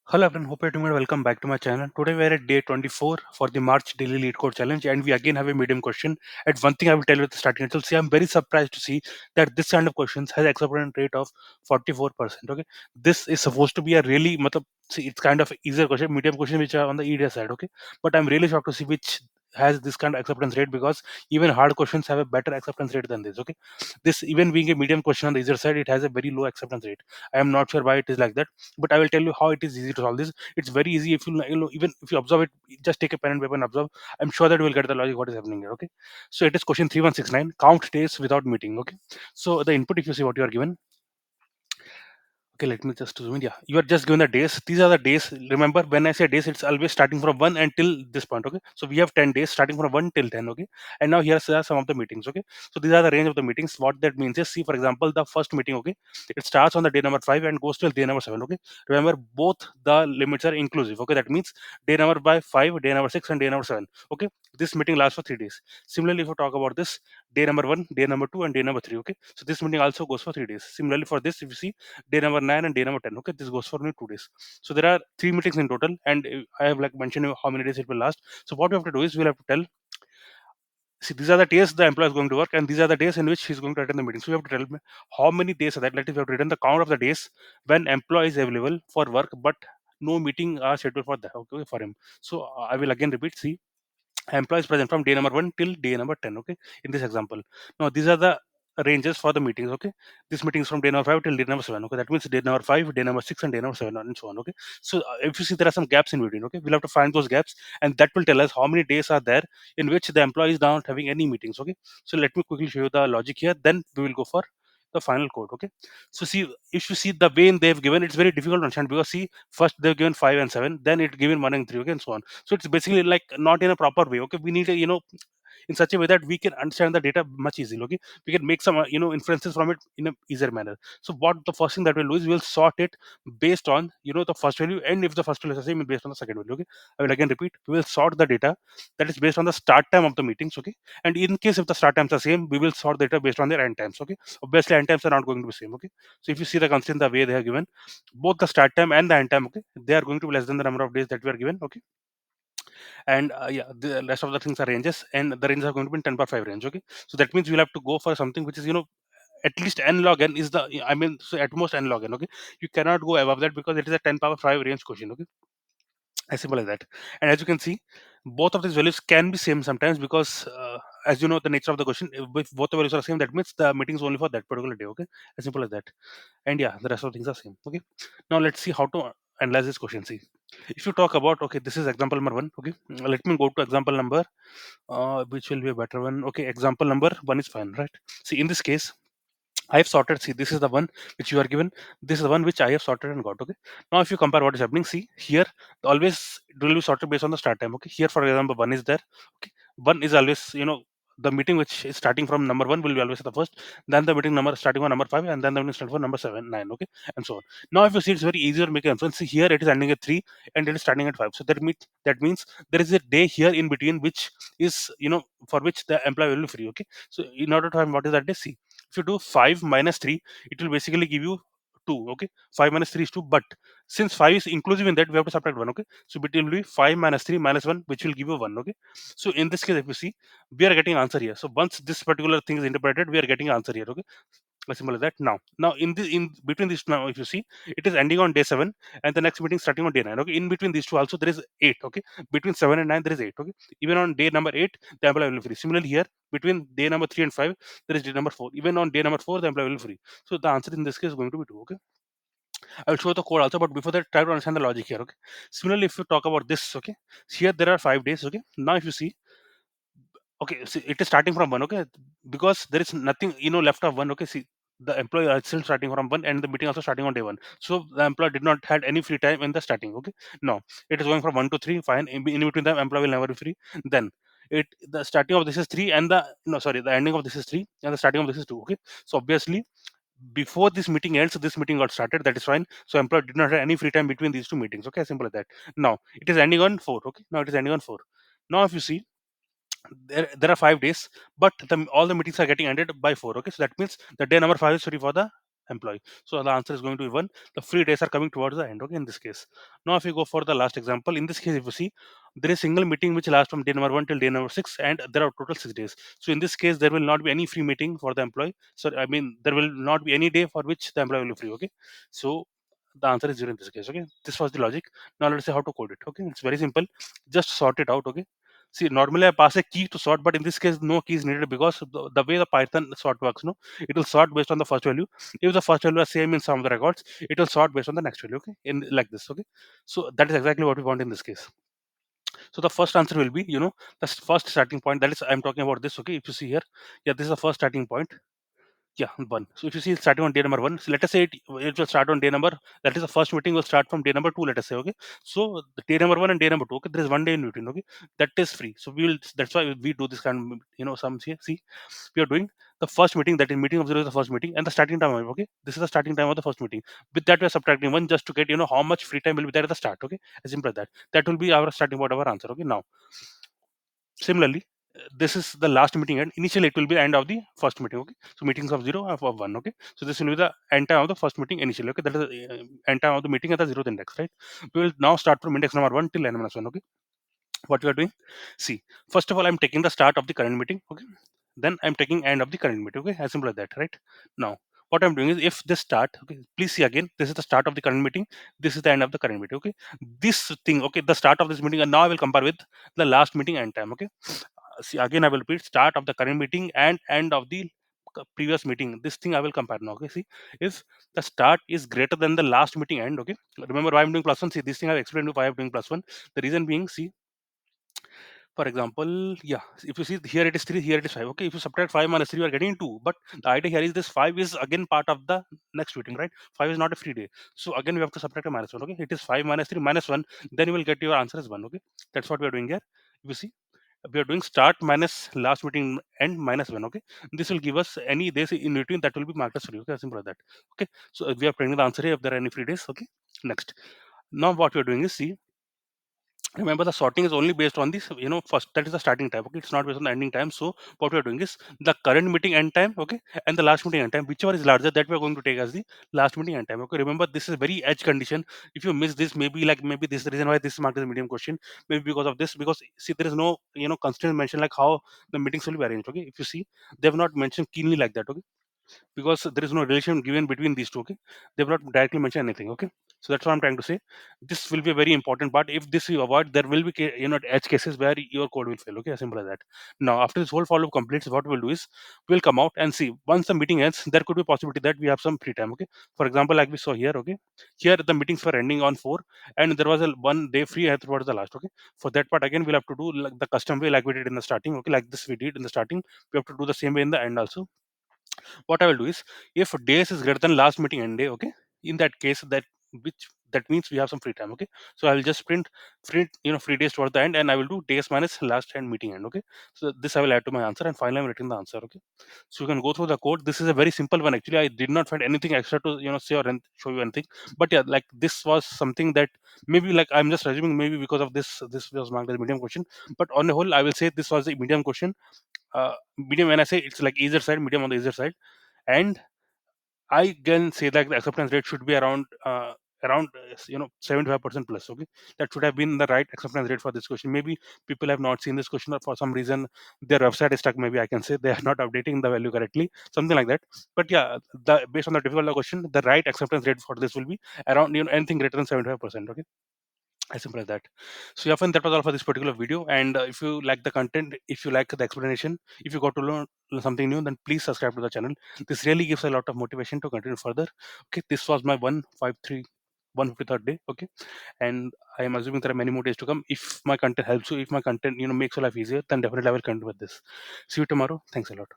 Hello everyone, hope you're doing well. Welcome back to my channel. Today we're at day 24 for the March daily lead code challenge, and we again have a medium question. And one thing I will tell you at the starting itself, see, I'm very surprised to see that this kind of questions has acceptance rate of 44%. Okay, this is supposed to be a really, matlab, see, it's kind of easier question, medium question which are on the easier side. Okay, but I'm really shocked to see which has this kind of acceptance rate, because even hard questions have a better acceptance rate than this. Okay, this even being a medium question on the easier side, it has a very low acceptance rate. I am not sure why it is like that, but I will tell you how it is easy to solve this. It's very easy if even if you observe it, just take a pen and paper and observe. I'm sure that you will get the logic what is happening here. Okay, so it is question 3169, count days without meeting. Okay, so the input, if you see what you are given. Okay, let me just zoom in. Yeah, you are just given the days. These are the days. Remember, when I say days, it's always starting from 1 until this point. Okay, so we have 10 days starting from 1 till 10. Okay, and now here are some of the meetings. Okay, so these are the range of the meetings. What that means is, see, for example, the first meeting. Okay, it starts on the day number 5 and goes till day number 7. Okay, remember, both the limits are inclusive. Okay, that means day number by 5, day number 6, and day number 7. Okay, this meeting lasts for 3 days. Similarly, if you talk about this, day number 1, day number 2, and day number 3. Okay, so this meeting also goes for 3 days. Similarly, for this, if you see, day number 9 and day number 10. Okay, this goes for only 2 days. So there are three meetings in total, and I have like mentioned how many days it will last. So what we have to do is, we'll have to tell, see, these are the days the employee is going to work, and these are the days in which he's going to attend the meeting. So we have to tell me how many days are that. Let us, we have to return the count of the days when employee is available for work, but no meeting are scheduled for that. Okay, for him. So I will again repeat. See, employees present from day number 1 till day number 10. Okay, in this example, now these are the ranges for the meetings. Okay, this meeting is from day number 5 till day number 7. Okay, that means day number 5, day number 6, and day number 7, and so on. Okay, so if you see, there are some gaps in between. Okay, we'll have to find those gaps, and that will tell us how many days are there in which the employee is not having any meetings. Okay, so let me quickly show you the logic here, then we will go for the final code. Okay, so see, if you see the way they've given, it's very difficult to understand, because see, first they've given 5 and 7, then it given 1 and 3. Okay, and so on. So it's basically like not in a proper way. Okay, we need a, in such a way that we can understand the data much easily. Okay, we can make some inferences from it in a easier manner. So what the first thing that we'll do is, we'll sort it based on the first value, and if the first value is the same, based on the second value. Okay, I will again repeat, we will sort the data that is based on the start time of the meetings. Okay, and in case if the start times are same, we will sort the data based on their end times. Okay, obviously end times are not going to be same. Okay, so if you see the constraint, the way they have given, both the start time and the end time, okay, they are going to be less than the number of days that we are given. Okay, and yeah, the rest of the things are ranges, and the ranges are going to be in 10 power 5 range. Okay, so that means we'll have to go for something which is, at least n log n is the, I mean, so at most n log n. Okay, you cannot go above that, because it is a 10 power 5 range question. Okay, as simple as that. And as you can see, both of these values can be same sometimes, because as you know, the nature of the question, if both the values are same, that means the meeting is only for that particular day. Okay, as simple as that. And yeah, the rest of the things are same. Okay, now let's see how to analyze this question. See, if you talk about, okay, this is example number 1. Okay, let me go to example number, which will be a better one. Okay, example number 1 is fine, right? See, in this case, I have sorted. See, this is the one which you are given. This is the one which I have sorted and got. Okay. Now, if you compare what is happening, see here, always it will be sorted based on the start time. Okay. Here, for example, one is there. Okay. One is always, the meeting which is starting from number 1 will be always the first. Then the meeting number starting on number 5, and then the meeting starting for number 7, 9. Okay, and so on. Now, if you see, it's very easier to make an inference. See, here it is ending at 3 and it is starting at 5. So that means there is a day here in between, which is, for which the employee will be free. Okay. So in order to find what is that day, see, if you do 5 minus 3, it will basically give you 2. Okay, 5 minus 3 is 2, but since 5 is inclusive in that, we have to subtract 1. Okay, so it will be 5 minus 3 minus 1, which will give you 1. Okay, so in this case, if you see, we are getting answer here. So once this particular thing is interpreted, we are getting answer here. Okay, as simple as that. Now in between these, now if you see, it is ending on day 7, and the next meeting starting on day 9. Okay, in between these two also there is 8. Okay, between 7 and 9 there is 8. Okay, even on day number 8, the employee will be free. Similarly here, between day number 3 and 5, there is day number 4. Even on day number 4, the employee will be free. So the answer in this case is going to be 2. Okay, I will show the code also, but before that, try to understand the logic here. Okay, similarly, if you talk about this, okay, here there are 5 days. Okay, now if you see, okay, see, it is starting from 1. Okay, because there is nothing, left of 1. Okay, see, the employee are still starting from 1, and the meeting also starting on day 1. So the employee did not had any free time in the starting. Okay, no, it is going from 1 to 3. Fine, in between them, employee will never be free. Then the starting of this is 3, and the no, sorry, the ending of this is 3, and the starting of this is 2. Okay, so obviously, before this meeting ends, this meeting got started. That is fine. So employee did not have any free time between these two meetings. Okay, simple as that. Now it is ending on 4. Okay, now it is ending on 4. Now if you see, there are 5 days, but all the meetings are getting ended by 4. Okay, so that means the day number 5 is free for the employee. So the answer is going to be 1. The free days are coming towards the end, okay, in this case. Now if you go for the last example, in this case, if you see, there is single meeting which lasts from day number 1 till day number 6, and there are total 6 days. So in this case, there will not be any free meeting for the employee. So I mean, there will not be any day for which the employee will be free, okay. So the answer is 0 in this case, okay. This was the logic. Now let's say how to code it, okay. It's very simple. Just sort it out, okay. See, normally I pass a key to sort, but in this case, no key is needed, because the way the Python sort works, no, it will sort based on the first value. If the first value is same in some of the records, it will sort based on the next value, okay, in like this, okay. So that is exactly what we want in this case. So the first answer will be, the first starting point. That is, I'm talking about this, okay. If you see here, yeah, this is the first starting point. Yeah, 1. So if you see it's starting on day number 1, so let us say it will start on day number, that is the first meeting will start from day number 2, let us say, okay. So the day number 1 and day number 2, okay, there is 1 day in between, okay, that is free. So we will, that's why we do this kind of, some see, we are doing the first meeting, that is meeting of 0 is the first meeting, and the starting time, okay, this is the starting time of the first meeting. With that we are subtracting 1 just to get, how much free time will be there at the start, okay, as simple as that. That will be our starting point of our answer, okay. Now similarly, this is the last meeting, and initially it will be the end of the first meeting, okay. So meetings of 0 and of 1, okay. So this will be the end time of the first meeting initially, okay. That is the end time of the meeting at the 0th index, right. We will now start from index number 1 till n minus 1, okay. What we are doing, see, first of all, I'm taking the start of the current meeting, okay. Then I'm taking end of the current meeting, okay, as simple as that, right. Now what I'm doing is, if this start, okay, please see again, this is the start of the current meeting, this is the end of the current meeting, okay. This thing, okay, the start of this meeting, and now I will compare with the last meeting end time, okay. See, again I will repeat, start of the current meeting and end of the previous meeting, this thing I will compare now, okay. See, if the start is greater than the last meeting end, okay, remember why I'm doing plus 1. See, this thing I've explained to you why I'm doing plus 1. The reason being, see, for example, yeah, if you see here it is 3, here it is 5, okay. If you subtract 5 minus 3, you are getting 2, but the idea here is this 5 is again part of the next meeting, right. 5 is not a free day, so again we have to subtract a minus 1, okay. It is 5 minus 3 minus 1, then you will get your answer as 1, okay. That's what we are doing here. If you see, we are doing start minus last meeting end minus 1, okay. This will give us any days in between that will be marked as free, okay, as simple as that, okay. So we are printing the answer here if there are any free days, okay. Next, now what we are doing is, see, remember the sorting is only based on this, first, that is the starting time, okay. It's not based on the ending time. So what we are doing is the current meeting end time, okay, and the last meeting end time, whichever is larger, that we are going to take as the last meeting end time, okay. Remember, this is very edge condition. If you miss this, maybe this is the reason why this is marked as a medium question, maybe because of this, because see, there is no, constraint mentioned like how the meetings will be arranged, okay. If you see, they have not mentioned keenly like that, okay, because there is no relation given between these two, okay. They've not directly mentioned anything, okay. So that's what I'm trying to say. This will be a very important part. If this you avoid, there will be edge cases where your code will fail, okay, as simple as that. Now after this whole follow-up completes, what we'll do is we'll come out and see, once the meeting ends, there could be a possibility that we have some free time, okay. For example, like we saw here, okay, here the meetings were ending on 4, and there was a 1 day free at towards the last, okay. For that part, again, we'll have to do like the custom way, like we did in the starting, okay, like this we did in the starting. We have to do the same way in the end also. What I will do is, if days is greater than last meeting end day, okay, in that case, that means we have some free time, okay. So I will just print free days towards the end, and I will do days minus last end meeting end, okay. So this I will add to my answer, and finally I'm writing the answer, okay. So you can go through the code. This is a very simple one, actually. I did not find anything extra to say or show you anything, but yeah, like this was something that maybe, like, I'm just assuming, maybe because of this was marked as a medium question, but on the whole I will say this was a medium question. Medium, when I say, it's like easier side, medium on the easier side. And I can say that the acceptance rate should be around 75% plus, okay. That should have been the right acceptance rate for this question. Maybe people have not seen this question, or for some reason their website is stuck, maybe I can say they are not updating the value correctly, something like that. But yeah, based on the difficult question, the right acceptance rate for this will be around anything greater than 75%, okay, as simple as that. So yeah, friend, that was all for this particular video. And if you like the content, if you like the explanation, if you got to learn something new, then please subscribe to the channel. This really gives a lot of motivation to continue further, okay. This was my 153rd day, okay. And I am assuming there are many more days to come. If my content helps you, if my content makes your life easier, then definitely I will continue with this. See you tomorrow. Thanks a lot.